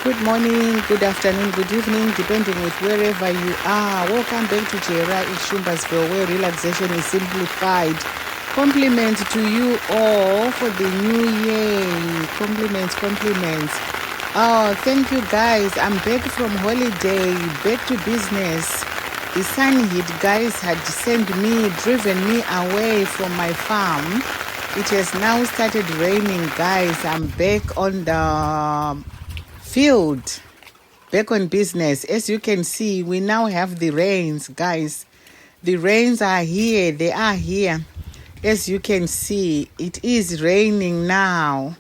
Good morning, good afternoon, good evening, depending with wherever you are. Welcome back to Buhera in Shumbasville, where relaxation is simplified. Compliment to you all for the new year. Compliments. Oh, thank you guys. I'm back from holiday, back to business. The sun heat, guys, had driven me away from my farm. It has now started raining, guys. I'm back on the field, back on business. As you can see, we now have the rains, guys. The rains are here. They are here. As you can see, it is raining now.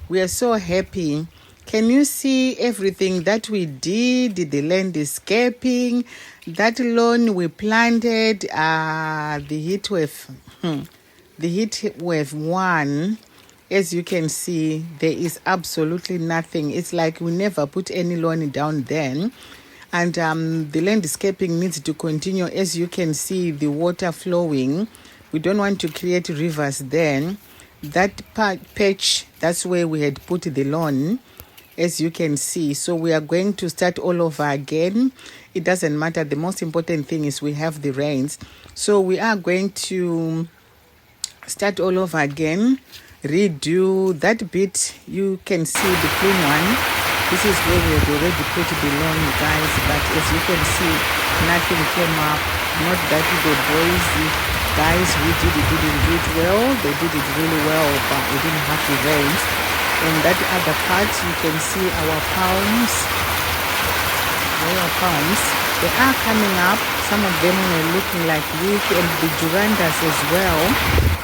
We are so happy. Can you see everything that we did? The landscaping, that lawn we planted, the heat wave. The heat wave one. As you can see, there is absolutely nothing. It's like we never put any lawn down then. And the landscaping needs to continue. As you can see, the water flowing. We don't want to create rivers then. That patch, that's where we had put the lawn, as you can see. So we are going to start all over again. It doesn't matter. The most important thing is we have the rains. So we are going to start all over again, redo that bit. You can see the clean one. This is where we had already put the lawn, guys, but as you can see, nothing came up. Not that the boys, guys, didn't do it well. They did it really well, but we didn't have the rains. And that other part, you can see our palms, they are coming up. Some of them were looking like weak, and the durandas as well,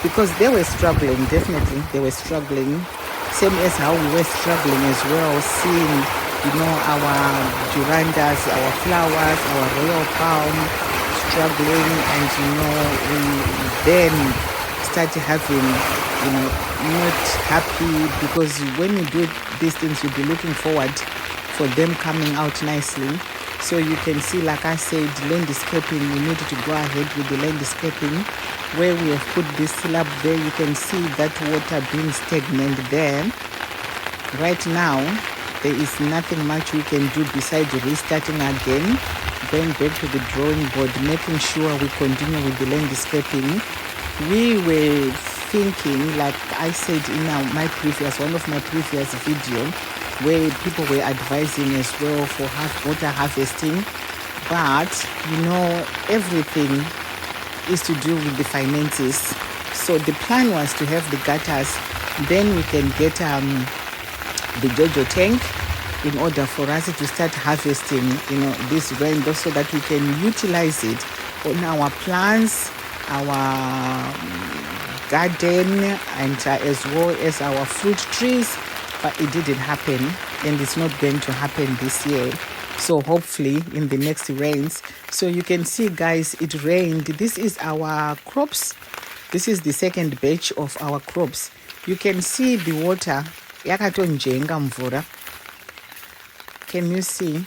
because they were struggling. Definitely they were struggling, same as how we were struggling as well, seeing our durandas, our flowers, our royal palm struggling. And we then started having not happy, because when you do these things, you'll be looking forward for them coming out nicely. So you can see, like I said, landscaping, we need to go ahead with the landscaping. Where we have put this slab there, you can see that water being stagnant there. Right now, there is nothing much we can do besides restarting again, going back to the drawing board, making sure we continue with the landscaping. We were thinking, like I said in one of my previous video, where people were advising as well for water harvesting, but everything is to do with the finances. So the plan was to have the gutters, then we can get the JoJo tank in order for us to start harvesting this rain, so that we can utilize it on our plants, our garden, and as well as our fruit trees. But it didn't happen, and it's not going to happen this year. So hopefully in the next rains. So you can see, guys, it rained. This is our crops. This is the second batch of our crops. You can see the water yakatonjenga mvura. Can you see?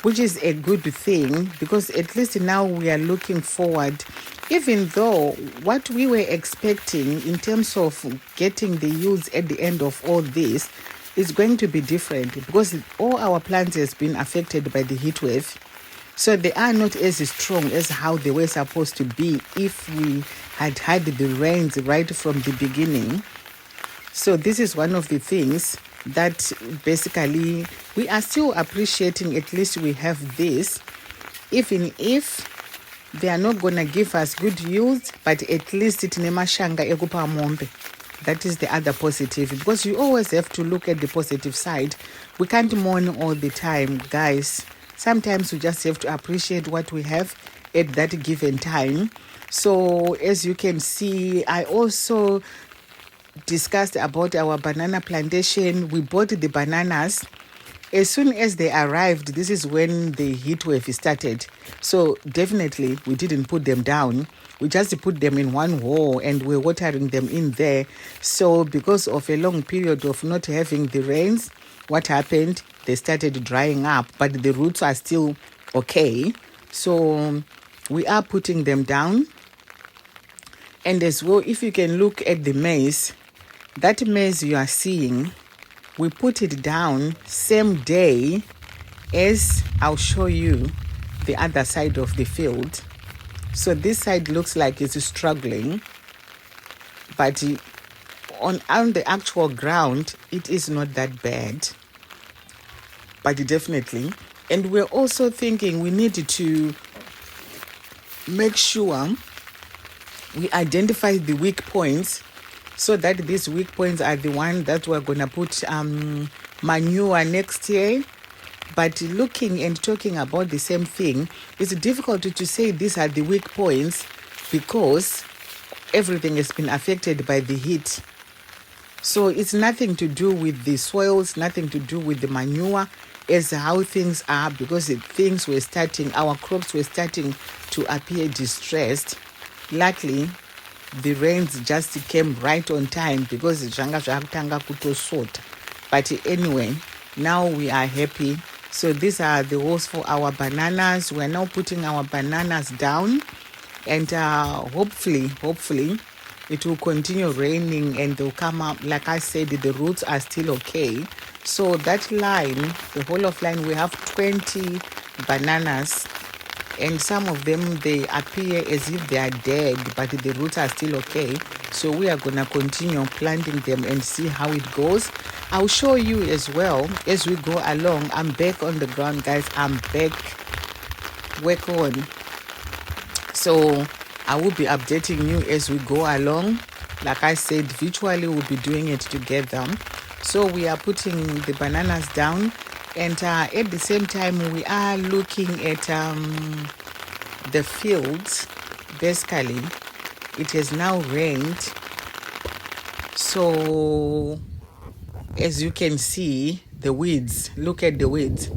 Which is a good thing, because at least now we are looking forward. Even though what we were expecting in terms of getting the yields at the end of all this is going to be different, because all our plants has been affected by the heat wave. So they are not as strong as how they were supposed to be if we had had the rains right from the beginning. So this is one of the things that basically we are still appreciating. At least we have this, even if they are not going to give us good yields, but at least it nemashanga ekupa mombe. That is the other positive, because you always have to look at the positive side. We can't mourn all the time, guys. Sometimes we just have to appreciate what we have at that given time. So as you can see, I also discussed about our banana plantation. We bought the bananas. As soon as they arrived, this is when the heat wave started. So definitely we didn't put them down. We just put them in one hole and we're watering them in there. So because of a long period of not having the rains, what happened? They started drying up, but the roots are still okay. So we are putting them down. And as well, if you can look at the maize, that maize you are seeing, we put it down same day as I'll show you the other side of the field. So this side looks like it's struggling, but on the actual ground, it is not that bad. But definitely. And we're also thinking we need to make sure we identify the weak points, so that these weak points are the ones that we're going to put manure next year. But looking and talking about the same thing, it's difficult to say these are the weak points because everything has been affected by the heat. So it's nothing to do with the soils, nothing to do with the manure, as how things are, because our crops were starting to appear distressed. Luckily, the rains just came right on time because zvanga zvakutanga kutosota. But anyway, now we are happy. So these are the holes for our bananas. We're now putting our bananas down, and hopefully it will continue raining and they'll come up. Like I said, the roots are still okay. So that line, the whole of line, we have 20 bananas, and some of them, they appear as if they are dead, but the roots are still okay. So we are going to continue planting them and see how it goes. I'll show you as well as we go along. I'm back on the ground, guys. I'm back. Work on. So I will be updating you as we go along. Like I said, virtually we'll be doing it together. So we are putting the bananas down, and at the same time we are looking at the fields. Basically, it has now rained. So as you can see, the weeds, look at the weeds.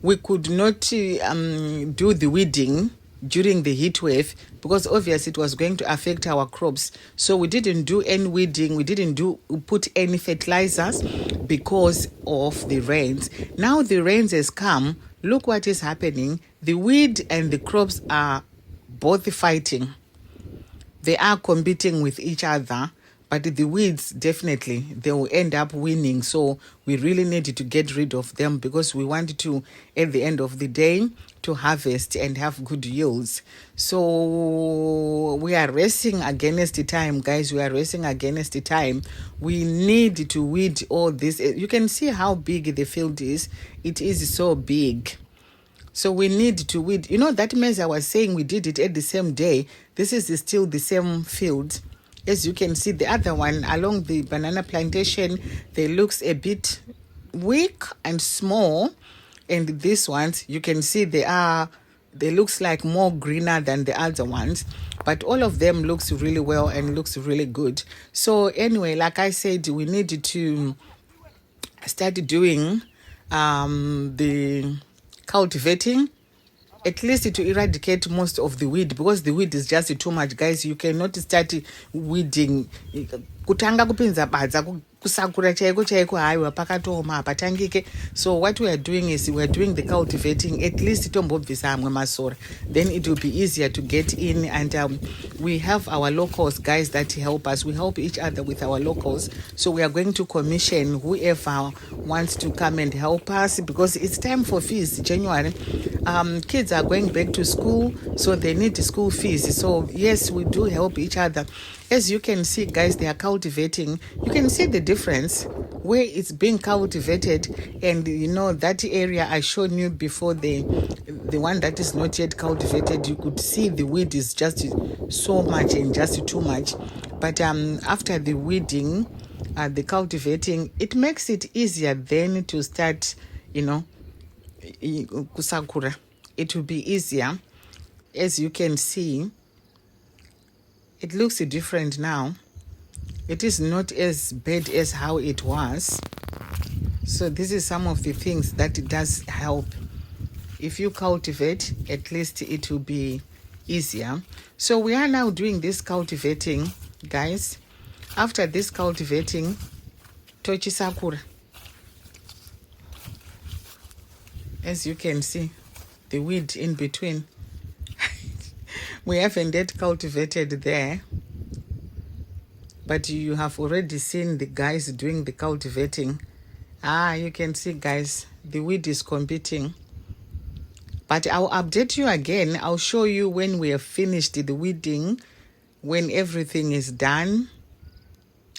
We could not do the weeding during the heat wave because obviously it was going to affect our crops. So we didn't do any weeding. We didn't put any fertilizers because of the rains. Now the rains has come. Look what is happening. The weed and the crops are both fighting. They are competing with each other. But the weeds, definitely, they will end up winning. So we really need to get rid of them because we want to, at the end of the day, to harvest and have good yields. So we are racing against the time, guys. We are racing against the time. We need to weed all this. You can see how big the field is. It is so big. So we need to weed. You know, that means I was saying we did it at the same day. This is still the same field. As you can see, the other one along the banana plantation, they looks a bit weak and small. And these ones, you can see they looks like more greener than the other ones. But all of them looks really well and looks really good. So anyway, like I said, we need to start doing the cultivating, at least to eradicate most of the weed, because the weed is just too much, guys. You cannot start weeding kutanga kupinza badza kusakura chaiko chaiko haiwa pakatoma hapatangike. So what we are doing is we are doing the cultivating, at least tombobvisa amwe masora, then it will be easier to get in. And we have our locals, guys, that help us. We help each other with our locals. So we are going to commission whoever wants to come and help us, because it's time for fees. January, kids are going back to school, so they need school fees. So yes, we do help each other. As you can see, guys, they are cultivating. You can see the difference where it's being cultivated, and you know that area I showed you before, the one that is not yet cultivated, you could see the weed is just so much and just too much. But after the weeding, the cultivating, it makes it easier then to start, you know, kusakura. It will be easier. As you can see, it looks different now. It is not as bad as how it was. So this is some of the things that it does help. If you cultivate, at least it will be easier. So we are now doing this cultivating, guys. After this cultivating, tochi sakura. As you can see, the weed in between. We haven't yet cultivated there. but you have already seen the guys doing the cultivating. You can see, guys, the weed is competing. But I'll update you again. I'll show you when we have finished the weeding, when everything is done.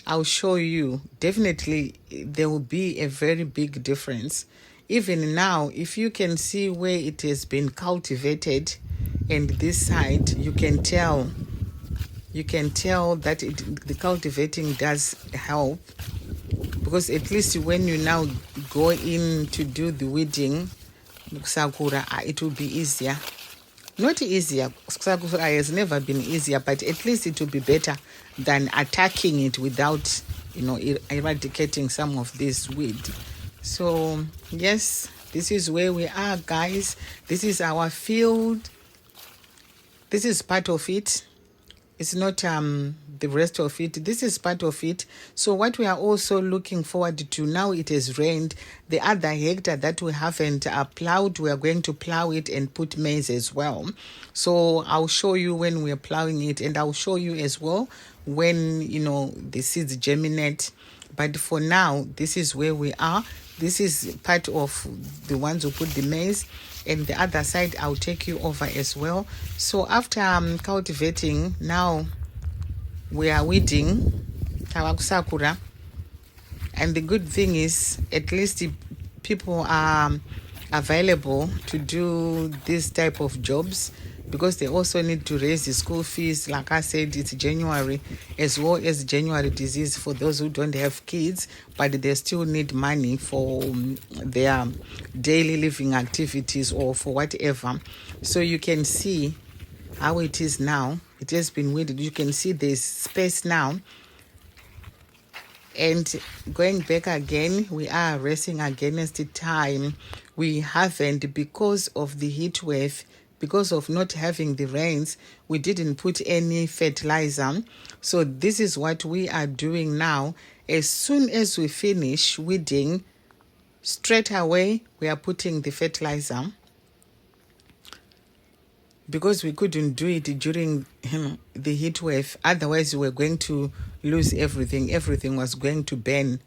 I'll show you. Definitely, there will be a very big difference. Even now, if you can see where it has been cultivated, and this side, you can tell that the cultivating does help, because at least when you now go in to do the weeding, Sakura, it will be easier. Not easier, Sakura has never been easier, but at least it will be better than attacking it without, eradicating some of this weed. So, yes, this is where we are, guys. This is our field. This is part of it. It's not the rest of it. This is part of it. So what we are also looking forward to, now it has rained, the other hectare that we haven't plowed, we are going to plow it and put maize as well. So I'll show you when we are plowing it, and I'll show you as well when, the seeds germinate. But for now, this is where we are. This is part of the ones who put the maize. And the other side, I'll take you over as well. So after cultivating, now we are weeding Sakura. And the good thing is, at least people are available to do this type of jobs, because they also need to raise the school fees. Like I said, it's January, as well as January disease for those who don't have kids, but they still need money for their daily living activities or for whatever. So you can see how it is now. It has been weeded. You can see there's space now. And going back again, we are racing against the time. We haven't, because of the heat wave, because of not having the rains, we didn't put any fertilizer. So this is what we are doing now. As soon as we finish weeding, straight away we are putting the fertilizer, because we couldn't do it during the heat wave. Otherwise, we were going to lose everything. Everything was going to burn.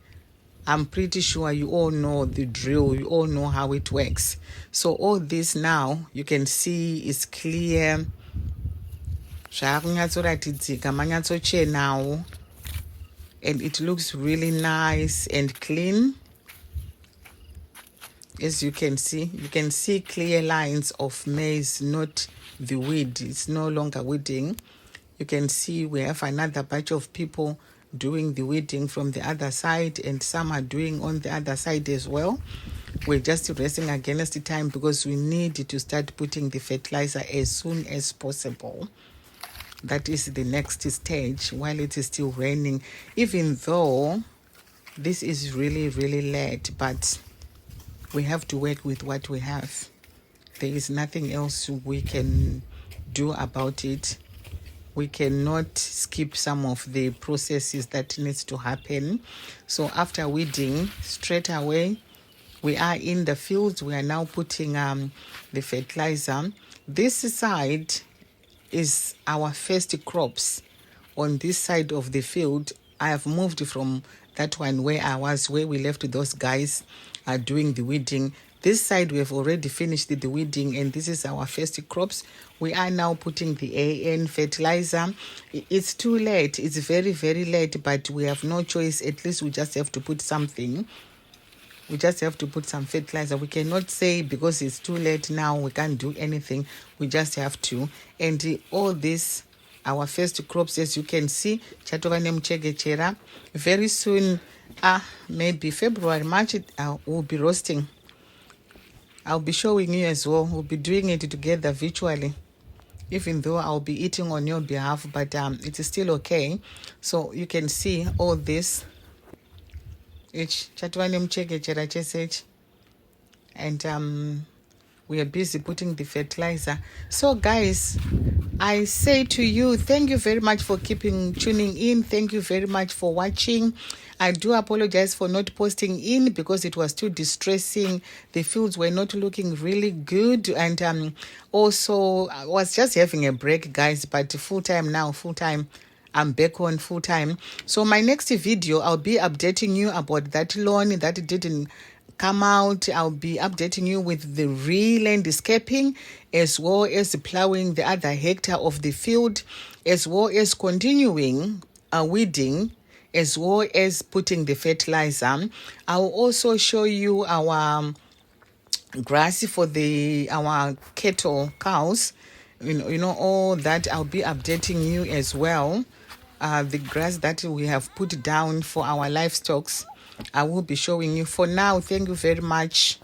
I'm pretty sure you all know the drill. You all know how it works. So all this now, you can see is clear. And it looks really nice and clean. As you can see clear lines of maize, not the weed. It's no longer weeding. You can see we have another batch of people doing the weeding from the other side, and some are doing on the other side as well. We're just racing against the time, because we need to start putting the fertilizer as soon as possible. That is the next stage, while it is still raining, even though this is really, really late, but we have to work with what we have. There is nothing else we can do about it. We cannot skip some of the processes that needs to happen. So after weeding, straight away, we are in the fields. We are now putting the fertilizer. This side is our first crops. On this side of the field, I have moved from that one where we left those guys doing the weeding. This side, we have already finished the weeding, and this is our first crops. We are now putting the AN fertilizer. It's too late. It's very, very late, but we have no choice. At least we just have to put something. We just have to put some fertilizer. We cannot say because it's too late now, we can't do anything. We just have to. And all this, our first crops, as you can see, very soon, maybe February, March, we'll be roasting. I'll be showing you as well. We'll be doing it together virtually, even though I'll be eating on your behalf, but it is still okay. So you can see all this. And we are busy putting the fertilizer. So guys, I say to you, thank you very much for tuning in. Thank you very much for watching. I do apologize for not posting in, because it was too distressing. The fields were not looking really good, and also I was just having a break, guys, but full time now, I'm back on full time. So my next video, I'll be updating you about that loan that didn't come out. I'll be updating you with the re-landscaping, as well as plowing the other hectare of the field, as well as continuing weeding, as well as putting the fertilizer. I'll also show you our grass for our cattle, cows, you know all that. I'll be updating you as well. The grass that we have put down for our livestock, I will be showing you. For now, thank you very much.